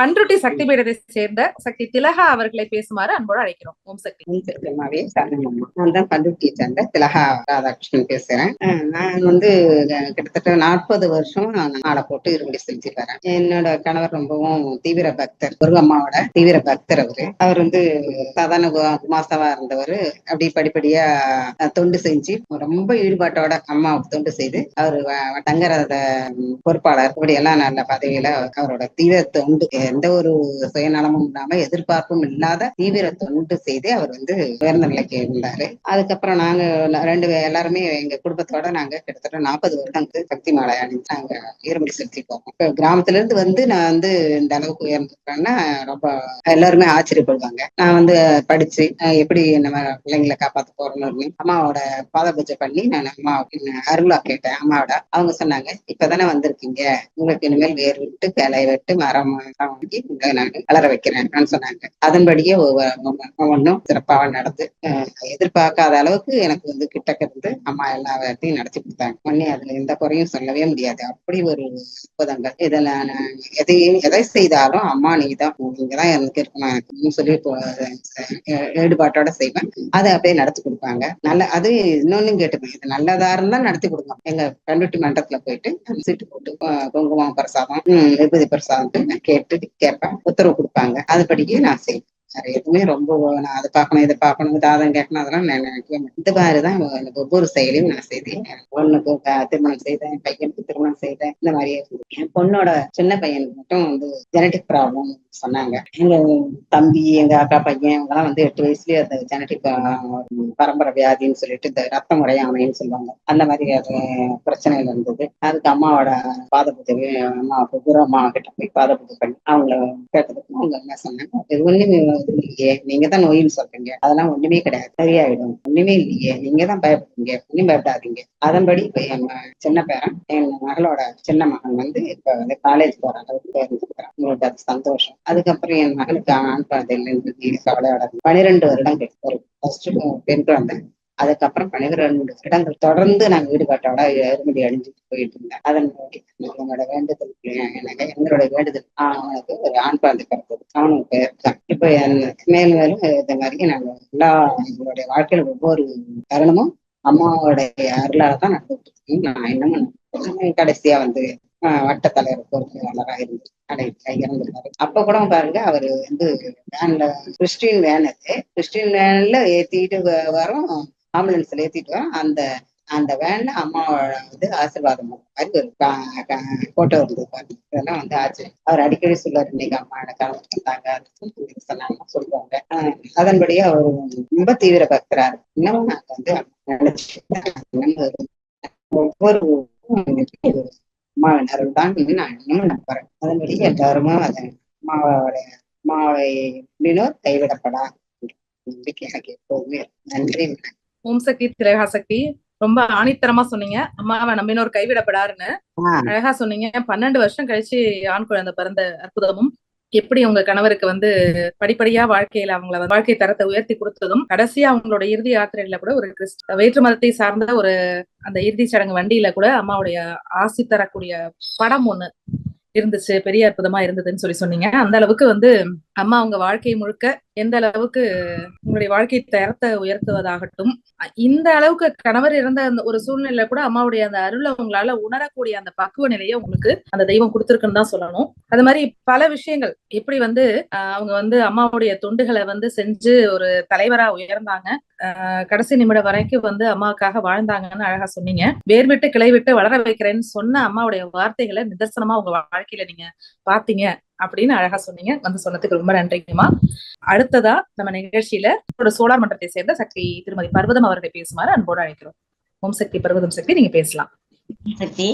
பண்ருட்டி சக்தி பீடத்தை சேர்ந்த சக்தி திலகா அவர்களை பேசுமாறு அன்போடு அழைக்கிறோம். ஓம் சக்தி. நான் தான் பண்ருட்டியை சேர்ந்த திலகா ராதாகிருஷ்ணன் பேசுறேன். நான் கிட்டத்தட்ட 40 வருஷம் ஆளை போட்டு இருமுடி செஞ்சு வரேன். என்னோட கணவர் ரொம்பவும் தீவிர பக்தர், முருகம்மாவோட தீவிர பக்தர். அவர் சாதாரண குமாஸ்தாவா இருந்தவர். அப்படி படிப்படியா தொண்டு செஞ்சு ரொம்ப ஈடுபாட்டோட அம்மாவுக்கு தொண்டு செய்து அவர் தங்கரத பொறுப்பாளர், இப்படி எல்லாம் நல்ல பதவியில அவரோட தீவிர தொண்டு, எந்த ஒரு சுயநலமும் இல்லாம எதிர்பார்ப்பும் இல்லாத தீவிர தொண்டு செய்து அவர் உயர்ந்த நிலைக்கு இருந்தாரு. அதுக்கப்புறம் நாங்க எல்லாருமே எங்க குடும்பத்தோட நாங்க கிட்டத்தட்ட 40 வருடங்களுக்கு சக்தி மாலை அணிஞ்சு நாங்க இருமுடி செலுத்தி போவோம். இப்ப கிராமத்துல இருந்து நான் இந்த அளவுக்கு உயர்ந்திருக்கேன்னா ரொம்ப எல்லாருமே ஆச்சரியப்படுவாங்க. நான் படிச்சு எப்படி நம்ம பிள்ளைங்களை காப்பாத்த போறோம்னு அம்மாவோட பாத பூஜை பண்ணி நான் அம்மா அருளா கேட்டேன். அம்மாவோட அவங்க சொன்னாங்க, இப்பதானே வந்திருக்கீங்க, உங்களுக்கு இனிமேல் வேர் விட்டு கிளை விட்டு மரம் வாங்கி நான் வளர வைக்கிறேன் சொன்னாங்க. அதன்படியே ஒவ்வொன்றும் சிறப்பாக நடந்து எதிர்பார்க்காத அளவுக்கு எனக்கு கிட்டக்க இருந்து அம்மா எல்லா வேலையும் நடத்தி கொடுத்தாங்க. உடனே அதுல எந்த குறையும் சொல்லவே முடியாது. அப்படி ஒரு அற்புதங்கள். இதுல எதை செய்தாலும் அம்மா நீங்கதான் எனக்கு இருக்கணும் எனக்கு சொல்லி ஈடுபாட்டோட செய்வேன். அதை அப்படியே நடத்தி கொடுப்பாங்க. அது இன்னொன்னு கேட்டுப்பேன், இது நல்லதா இருந்தா நடத்தி கொடுங்க. எங்க பண்ருட்டி மன்றத்துல போயிட்டு சீட்டு போட்டு குங்குமம் பிரசாதம் விபூதி பிரசாதம் கேட்பேன், உத்தரவு கொடுப்பாங்க. அதுபடியே நான் செய்வேன். எதுவுமே ரொம்ப நான் அதை பார்க்கணும் இதை பார்க்கணும் தாதம் கேட்கணும் அதெல்லாம் நான் நினைக்கவே மாட்டேன். இந்த மாதிரிதான் ஒவ்வொரு செயலையும் நான் செய்தேன். பொண்ணுக்கு திருமணம் செய்தேன், பையனுக்கு திருமணம் செய்தேன். இந்த மாதிரியே என் பொண்ணோட சின்ன பையனுக்கு மட்டும் ஜெனட்டிக் ப்ராப்ளம் சொன்னாங்க. எங்க தம்பி எங்க அக்கா பையன் இவங்கெல்லாம் 8 வயசுலயே அந்த ஜெனட்டிக் பரம்பரை வியாதின்னு சொல்லிட்டு இந்த ரத்த முறையாமைன்னு சொல்லுவாங்க. அந்த மாதிரி அது பிரச்சனைகள் இருந்தது. அதுக்கு அம்மாவோட பாத பூஜை, அம்மா கிட்ட போய் பாத பூஜை பண்ணி அவங்கள கேட்டதுக்கு அவங்க என்ன சொன்னாங்க, இது ஒண்ணுமே இல்லையே, நீங்க தான் நோயின்னு சொல்றீங்க, அதெல்லாம் ஒண்ணுமே கிடையாது, சரியாயிடும், ஒண்ணுமே இல்லையே, நீங்க தான் பயப்படுறீங்க, ஒண்ணும் பயப்படாதீங்க. அதன்படி இப்ப என் சின்ன பேரன், என் மகளோட சின்ன மகன் இப்ப காலேஜ் போற அளவுக்கு இருந்துக்கிறான். உங்களுக்கு அது சந்தோஷம். அதுக்கப்புறம் என் மகளுக்கு ஆண் குழந்தை இல்லைன்னு கவலையோட 12 வருடங்கள் ஒரு ஃபர்ஸ்ட் பெண் குழந்தை. அதுக்கப்புறம் 12 இடங்கள் தொடர்ந்து நாங்க ஈடுபாட்டோட இருமுடி அணிஞ்சுட்டு போயிட்டு இருந்தேன். அதன்படி என்னோட வேண்டுதல், எங்களோட வேண்டுதல் அவனுக்கு ஒரு ஆண் குழந்தை பிறந்தது. அவனுக்கு பேர்தான். இப்ப மேலும் மேலும் இந்த மாதிரி நாங்க எல்லா எங்களுடைய வாழ்க்கையில ஒவ்வொரு தருணமும் அம்மாவோடைய அருளாலதான் நடந்துட்டு இருக்கோம். நான் இன்னமும் கடைசியா வட்ட தலைவர் பொறுப்பாளராக இறந்துருக்காரு. அப்ப கூட பாருங்க, அவரு வேன்ல கிறிஸ்டின் வேன், கிறிஸ்டின் வேன்ல ஏத்திட்டு வரோம், ஆம்புலன்ஸ்ல ஏத்திட்டு வரோம். அந்த வேன்ல அம்மாவோட ஆசீர்வாதம் மாதிரி ஒரு போட்டோ இருந்தது பாருங்க. இதெல்லாம் ஆச்சு. அவர் அடிக்கடி சொல்லுவார், இன்னைக்கு அம்மாவோட கணவர் வந்தாங்க சொன்னாங்க சொல்லுவாங்க. அதன்படியே அவர் ரொம்ப தீவிர பக்தராரு. இன்னமும் நாங்க நினைச்சு ஒவ்வொரு அம்மாவின் தான் நான் இன்னமும் நம்புறேன். அதன்படி எல்லாருமே அம்மாவை கைவிடப்படா நம்பிக்கை எனக்கு எப்போதுமே. நன்றி. ஓம் சக்தி திலகா சக்தி. ரொம்ப ஆணித்தரமா சொன்னீங்க, அம்மாவை நம்பினோர் கைவிடப்படாருன்னு அழகா சொன்னீங்க. 12 வருஷம் கழிச்சு ஆண் குழந்தை பிறந்த அற்புதமும், எப்படி உங்க கணவருக்கு படிப்படியா வாழ்க்கையில அவங்கள வாழ்க்கை தரத்தை உயர்த்தி கொடுத்ததும், கடைசியா அவங்களோட இறுதி யாத்திரையில கூட ஒரு வேற்று மதத்தை சார்ந்த ஒரு அந்த இறுதி சடங்கு வண்டியில கூட அம்மாவுடைய ஆசி தரக்கூடிய படம் ஒண்ணு இருந்துச்சு, பெரிய அற்புதமா இருந்ததுன்னு சொன்னீங்க. அந்த அளவுக்கு அம்மா உங்க வாழ்க்கை முழுக்க எந்த அளவுக்கு உங்களுடைய வாழ்க்கை தரத்தை உயர்த்துவதாகட்டும், இந்த அளவுக்கு கணவர் இறந்த அந்த ஒரு சூழ்நிலை கூட அம்மாவுடைய அந்த அருளை உங்களால உணரக்கூடிய அந்த பக்குவ நிலையை உங்களுக்கு அந்த தெய்வம் கொடுத்திருக்குன்னு தான் சொல்லணும். அது மாதிரி பல விஷயங்கள் எப்படி அவங்க அம்மாவுடைய தொண்டுகளை செஞ்சு ஒரு தலைவரா உயர்ந்தாங்க, கடைசி நிமிடம் வரைக்கும் அம்மாவுக்காக வாழ்ந்தாங்கன்னு அழகா சொன்னீங்க. வேர் விட்டு கிளை விட்டு வளர வைக்கிறேன்னு சொன்ன அம்மாவுடைய வார்த்தைகளை நிதர்சனமா உங்க வாழ்க்கையில நீங்க பாத்தீங்க அப்படின்னு அழகா சொன்னீங்க. சொன்னதுக்கு ரொம்ப நன்றிங்கம்மா. அடுத்ததா நம்ம நிகழ்ச்சியில சோலார் மன்றத்தை சேர்ந்த சக்தி திருமதி பர்வதம் அவர்களை பேசுமாறு அன்போடு அழைக்கிறோம். ஓம் சக்தி. பர்வதம் சக்தி, நீங்க பேசலாம். சக்தி.